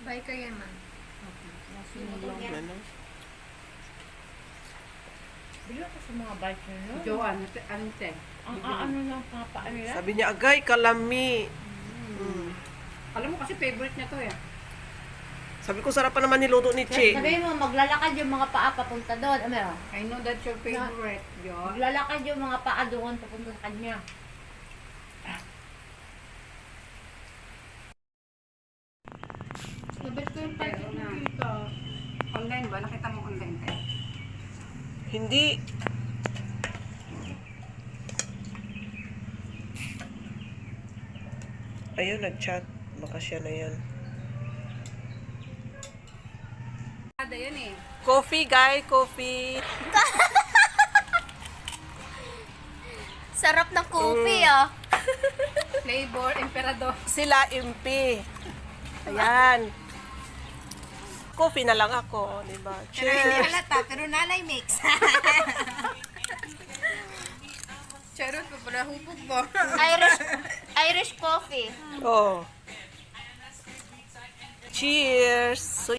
Bye kayo man. Ano? Bila ko sa mga bike nyo. Joan, anong te? Ang ano lang papa nila. Sabi niya, agay, kalami. Alam mo kasi favorite niya to eh. Sabi ko, sarap pa naman niluto ni Che. Sabihin mo, maglalakad yung mga paa papunta doon. Ano? I know that's your favorite, Jo. Maglalakad yung mga paa doon papunta sa kanya. Labit ko yung Pero na. Online ba? Nakita mo online te? Hindi. Ayun, nag-chat. Baka siya na yan. Ada yan eh. Coffee, guy. Coffee. Sarap ng coffee ah. Flavor, emperador. Sila, impi. Ayan. Coffee na lang ako, di ba? Cheers. halata, pero nanay mix. Charot pa pala hubog mo. Irish coffee. Oh. Cheers. So,